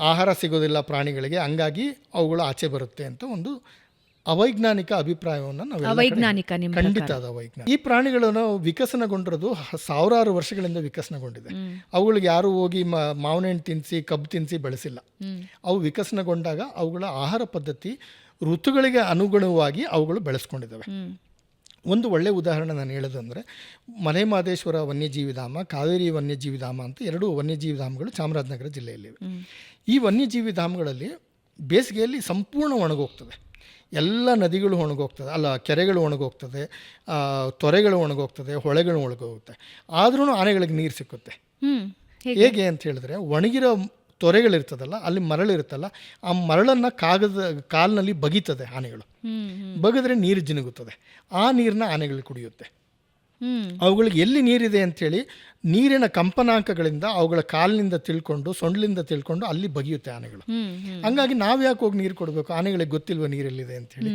ಆಹಾರ ಸಿಗೋದಿಲ್ಲ ಪ್ರಾಣಿಗಳಿಗೆ, ಹಂಗಾಗಿ ಅವುಗಳು ಆಚೆ ಬರುತ್ತೆ ಅಂತ ಒಂದು ಅವೈಜ್ಞಾನಿಕ ಅಭಿಪ್ರಾಯವನ್ನು ನಾವು ಖಂಡಿತ ಅದು ಅವೈಜ್ಞಾನಿಕ. ಈ ಪ್ರಾಣಿಗಳನ್ನು ವಿಕಸನಗೊಂಡಿರೋದು ಸಾವಿರಾರು ವರ್ಷಗಳಿಂದ ವಿಕಸನಗೊಂಡಿದೆ. ಅವುಗಳಿಗೆ ಯಾರು ಹೋಗಿ ಮಾವಿನ ಹಣ್ಣು ತಿನ್ನಿಸಿ ಕಬ್ಬು ತಿನ್ನಿಸಿ ಬೆಳೆಸಿಲ್ಲ. ಅವು ವಿಕಸನಗೊಂಡಾಗ ಅವುಗಳ ಆಹಾರ ಪದ್ಧತಿ ಋತುಗಳಿಗೆ ಅನುಗುಣವಾಗಿ ಅವುಗಳು ಬೆಳೆಸ್ಕೊಂಡಿದ್ದಾವೆ. ಒಂದು ಒಳ್ಳೆಯ ಉದಾಹರಣೆ ನಾನು ಹೇಳೋದಂದರೆ ಮಲೆ ಮಹದೇಶ್ವರ ವನ್ಯಜೀವಿ ಧಾಮ, ಕಾವೇರಿ ವನ್ಯಜೀವಿ ಧಾಮ ಅಂತ 2 ವನ್ಯಜೀವಿ ಧಾಮಗಳು ಚಾಮರಾಜನಗರ ಜಿಲ್ಲೆಯಲ್ಲಿವೆ. ಈ ವನ್ಯಜೀವಿ ಧಾಮಗಳಲ್ಲಿ ಬೇಸಿಗೆಯಲ್ಲಿ ಸಂಪೂರ್ಣ ಒಣಗೋಗ್ತದೆ. ಎಲ್ಲ ನದಿಗಳು ಒಣಗೋಗ್ತದೆ, ಕೆರೆಗಳು ಒಣಗೋಗ್ತದೆ, ತೊರೆಗಳು ಒಣಗೋಗ್ತದೆ, ಹೊಳೆಗಳು ಒಣಗೋಗುತ್ತೆ. ಆದ್ರೂ ಆನೆಗಳಿಗೆ ನೀರು ಸಿಕ್ಕುತ್ತೆ. ಹೇಗೆ ಅಂತ ಹೇಳಿದ್ರೆ, ಒಣಗಿರೋ ತೊರೆಗಳಿರ್ತದಲ್ಲ, ಅಲ್ಲಿ ಮರಳಿರುತ್ತಲ್ಲ, ಆ ಮರಳನ್ನು ಕಾಲಿನಲ್ಲಿ ಬಗೀತದೆ ಆನೆಗಳು. ಬಗಿದ್ರೆ ನೀರು ಜಿನುಗುತ್ತದೆ. ಆ ನೀರನ್ನ ಆನೆಗಳು ಕುಡಿಯುತ್ತೆ. ಅವುಗಳಿಗೆ ಎಲ್ಲಿ ನೀರಿದೆ ಅಂಥೇಳಿ ನೀರಿನ ಕಂಪನಾಂಕಗಳಿಂದ ಅವುಗಳ ಕಾಲಿನಿಂದ ತಿಳ್ಕೊಂಡು, ಸೊಂಡ್ಲಿಂದ ತಿಳ್ಕೊಂಡು ಅಲ್ಲಿ ಬಗಿಯುತ್ತೆ ಆನೆಗಳು. ಹಂಗಾಗಿ ನಾವು ಯಾಕೆ ಹೋಗಿ ನೀರು ಕೊಡಬೇಕು? ಆನೆಗಳಿಗೆ ಗೊತ್ತಿಲ್ವ ನೀರೆಲ್ಲಿದೆ ಅಂಥೇಳಿ.